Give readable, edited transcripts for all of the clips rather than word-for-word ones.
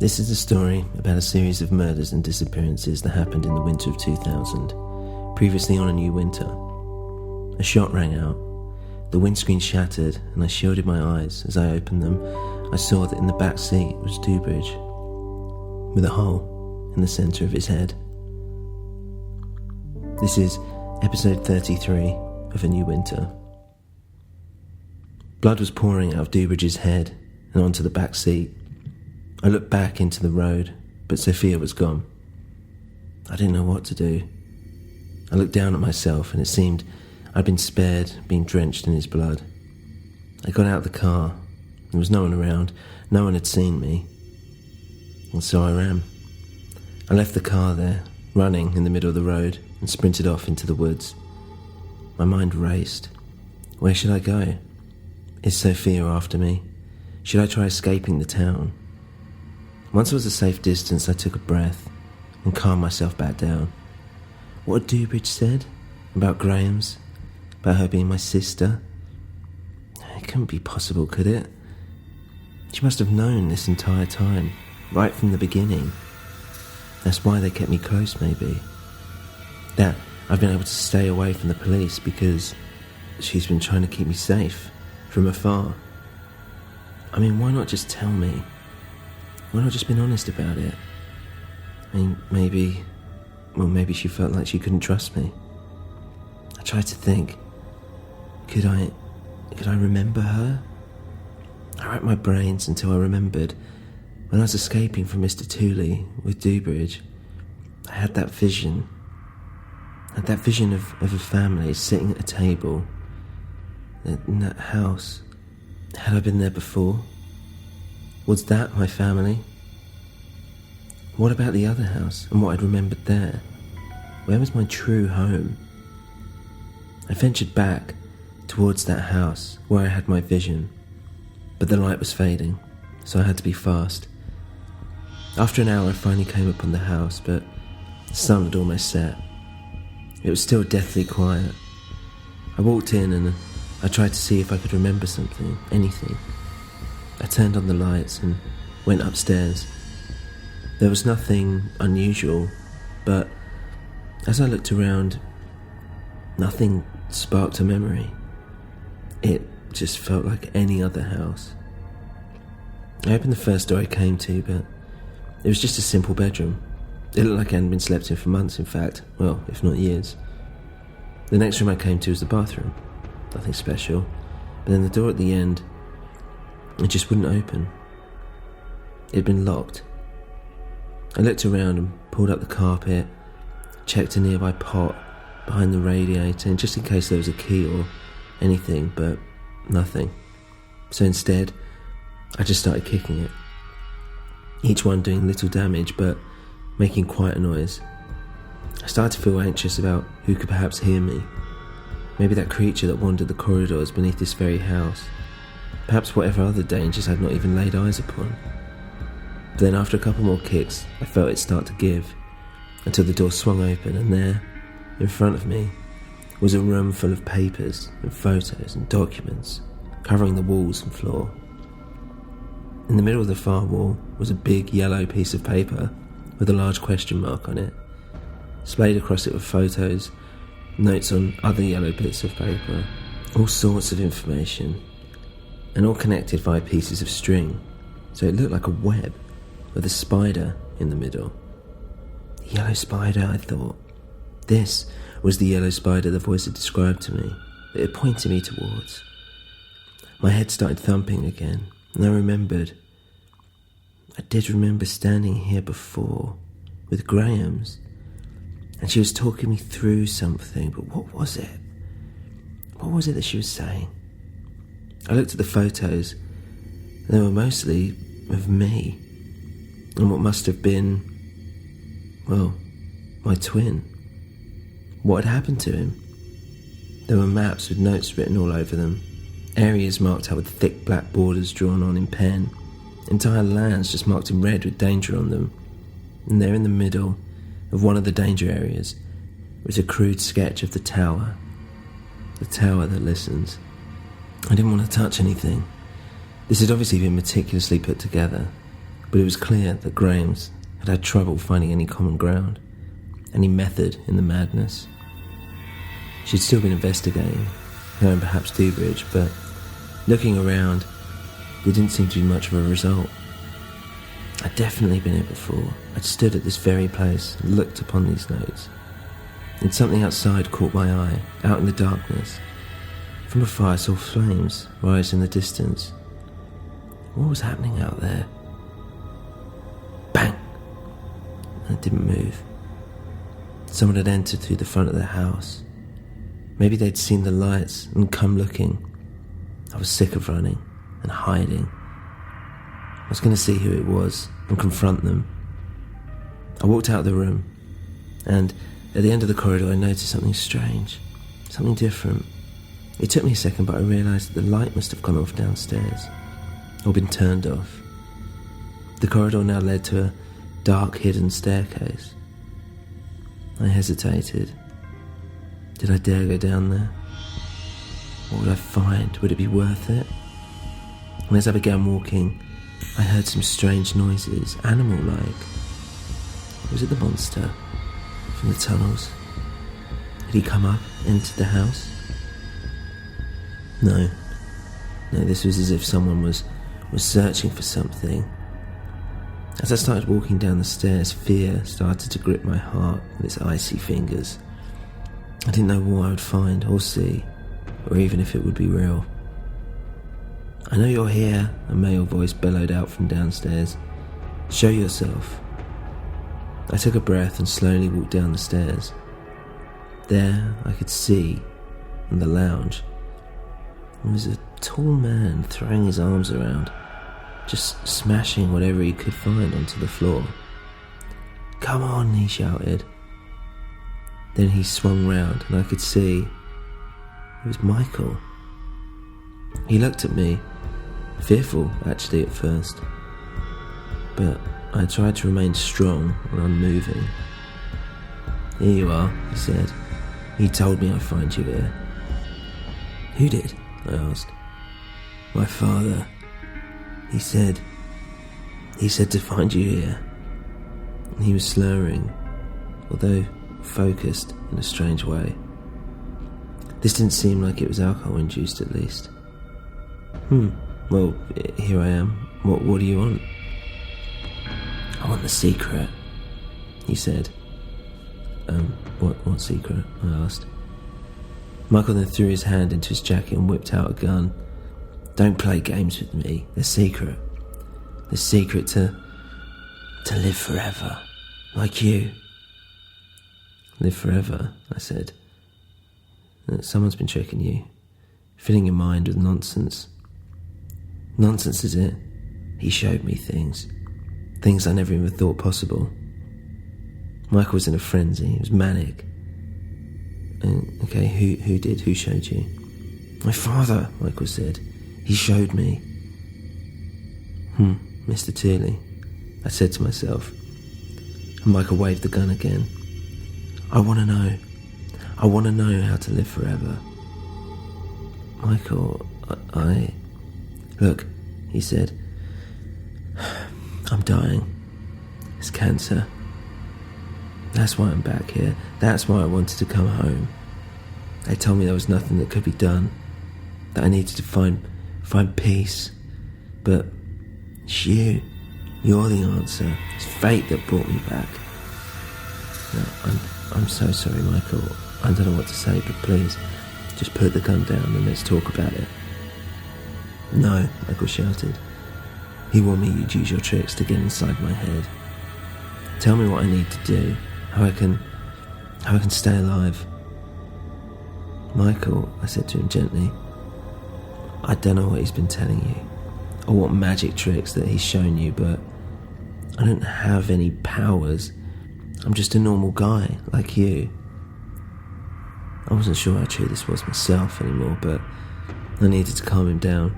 This is a story about a series of murders and disappearances that happened in the winter of 2000. Previously on A New Winter, a shot rang out, the windscreen shattered, and I shielded my eyes. As I opened them, I saw that in the back seat was Dewbridge, with a hole in the centre of his head. This is episode 33 of A New Winter. Blood was pouring out of Dewbridge's head and onto the back seat. I looked back into the road, but Sophia was gone. I didn't know what to do. I looked down at myself, and it seemed I'd been spared being drenched in his blood. I got out of the car. There was no one around. No one had seen me. And so I ran. I left the car there, running in the middle of the road, and sprinted off into the woods. My mind raced. Where should I go? Is Sophia after me? Should I try escaping the town? Once I was a safe distance, I took a breath and calmed myself back down. What had Dewbridge said? About Graham's? About her being my sister? It couldn't be possible, could it? She must have known this entire time, right from the beginning. That's why they kept me close, maybe. That I've been able to stay away from the police because she's been trying to keep me safe, from afar. I mean, why not just tell me? Why not just been honest about it? I mean, maybe she felt like she couldn't trust me. I tried to think, could I remember her? I racked my brains until I remembered when I was escaping from Mr. Tooley with Dewbridge. I had that vision. I had that vision of a family sitting at a table in that house. Had I been there before? Was that my family? What about the other house and what I'd remembered there? Where was my true home? I ventured back towards that house where I had my vision, but the light was fading, so I had to be fast. After an hour I finally came upon the house, but the sun had almost set. It was still deathly quiet. I walked in and I tried to see if I could remember something, anything. I turned on the lights and went upstairs. There was nothing unusual, but as I looked around, nothing sparked a memory. It just felt like any other house. I opened the first door I came to, but it was just a simple bedroom. It looked like it hadn't been slept in for months, in fact. Well, if not years. The next room I came to was the bathroom. Nothing special. But then the door at the end, it just wouldn't open. It had been locked. I looked around and pulled up the carpet, checked a nearby pot behind the radiator, and just in case there was a key or anything, but nothing. So instead, I just started kicking it. Each one doing little damage, but making quite a noise. I started to feel anxious about who could perhaps hear me. Maybe that creature that wandered the corridors beneath this very house. Perhaps whatever other dangers I'd not even laid eyes upon. But then after a couple more kicks, I felt it start to give, until the door swung open, and there, in front of me, was a room full of papers and photos and documents, covering the walls and floor. In the middle of the far wall was a big yellow piece of paper with a large question mark on it. Splayed across it were photos, notes on other yellow bits of paper, all sorts of information, and all connected via pieces of string, so it looked like a web with a spider in the middle. The yellow spider, I thought. This was the yellow spider the voice had described to me, that it pointed me towards. My head started thumping again, and I remembered. I did remember standing here before, with Graham's, and she was talking me through something, but what was it? What was it that she was saying? I looked at the photos, and they were mostly of me, and what must have been, well, my twin. What had happened to him? There were maps with notes written all over them, areas marked out with thick black borders drawn on in pen, entire lands just marked in red with danger on them, and there in the middle of one of the danger areas was a crude sketch of the tower that listens. I didn't want to touch anything. This had obviously been meticulously put together, but it was clear that Graham's had trouble finding any common ground, any method in the madness. She'd still been investigating, knowing perhaps Dewbridge, but looking around, there didn't seem to be much of a result. I'd definitely been here before. I'd stood at this very place and looked upon these notes. And something outside caught my eye, out in the darkness. From afar I saw flames rise in the distance. What was happening out there? Bang! And it didn't move. Someone had entered through the front of the house. Maybe they'd seen the lights and come looking. I was sick of running and hiding. I was going to see who it was and confront them. I walked out of the room, and at the end of the corridor I noticed something strange, something different. It took me a second, but I realised that the light must have gone off downstairs, or been turned off. The corridor now led to a dark, hidden staircase. I hesitated. Did I dare go down there? What would I find? Would it be worth it? And as I began walking, I heard some strange noises, animal-like. Was it the monster from the tunnels? Had he come up, entered the house? No, this was as if someone was searching for something. As I started walking down the stairs, fear started to grip my heart with its icy fingers. I didn't know what I would find or see, or even if it would be real. "I know you're here," a male voice bellowed out from downstairs. "Show yourself." I took a breath and slowly walked down the stairs. There I could see, in the lounge, there was a tall man throwing his arms around, just smashing whatever he could find onto the floor. "Come on," he shouted. Then he swung round and I could see it was Michael. He looked at me, fearful actually at first, but I tried to remain strong and unmoving. "Here you are," he said. "He told me I'd find you here." "Who did?" I asked. "My father. He said to find you here." He was slurring, although focused in a strange way. This didn't seem like it was alcohol-induced, at least. Well, here I am. What do you want?" "I want the secret," he said. What secret?" I asked. Michael then threw his hand into his jacket and whipped out a gun. "Don't play games with me. The secret. The secret to live forever. Like you." "Live forever," I said. "Someone's been tricking you, filling your mind with nonsense." "Nonsense, is it? He showed me things I never even thought possible." Michael was in a frenzy. He was manic. "Okay, who did? Who showed you?" "My father," Michael said. "He showed me." Mr. Tearley," I said to myself. And Michael waved the gun again. I want to know how to live forever." "Michael, Look," he said. "I'm dying. It's cancer. That's why I'm back here. That's why I wanted to come home. They told me there was nothing that could be done, that I needed to find peace. But it's you. You're the answer. It's fate that brought me back." "No, I'm so sorry, Michael. I don't know what to say, but please, just put the gun down and let's talk about it." "No," Michael shouted. "He warned me you'd use your tricks to get inside my head. Tell me what I need to do, how I can stay alive." "Michael," I said to him gently, "I don't know what he's been telling you, or what magic tricks that he's shown you, but I don't have any powers. I'm just a normal guy, like you." I wasn't sure how true this was myself anymore, but I needed to calm him down.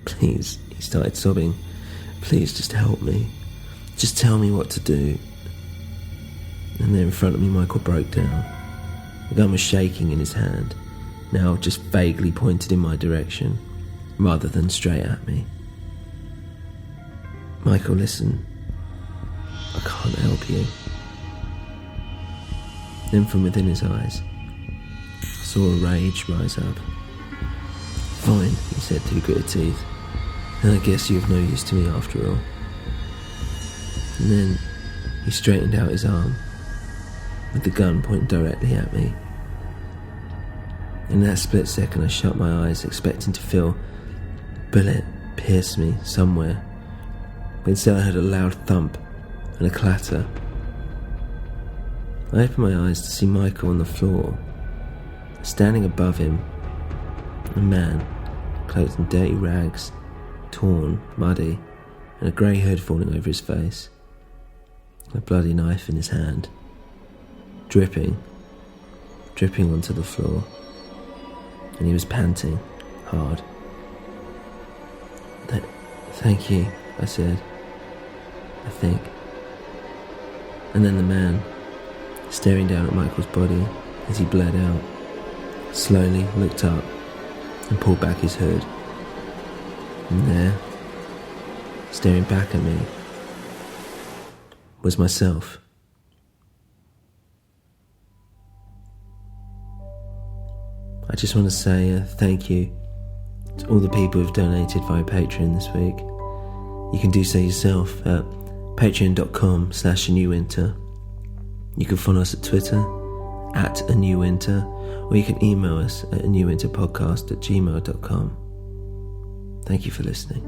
"Please," he started sobbing. "Please, just help me. Just tell me what to do." And there in front of me, Michael broke down. The gun was shaking in his hand, now just vaguely pointed in my direction, rather than straight at me. Michael, listen. I can't help you. Then from within his eyes, I saw a rage rise up. Fine, he said through gritted teeth. Then I guess you're of no use to me after all. And then he straightened out his arm, with the gun pointing directly at me. In that split second I shut my eyes, expecting to feel a bullet pierce me somewhere. But instead I heard a loud thump and a clatter. I opened my eyes to see Michael on the floor. Standing above him, a man, clothed in dirty rags, torn, muddy, and a grey hood falling over his face. A bloody knife in his hand, dripping onto the floor. And he was panting hard. Thank you, I said. I think. And then the man, staring down at Michael's body as he bled out, slowly looked up and pulled back his hood. And there, staring back at me, was myself. I just want to say thank you to all the people who've donated via Patreon this week. You can do so yourself at patreon.com/anewwinter. You can follow us at Twitter @anewwinter, or you can email us at anewwinterpodcast@gmail.com. Thank you for listening.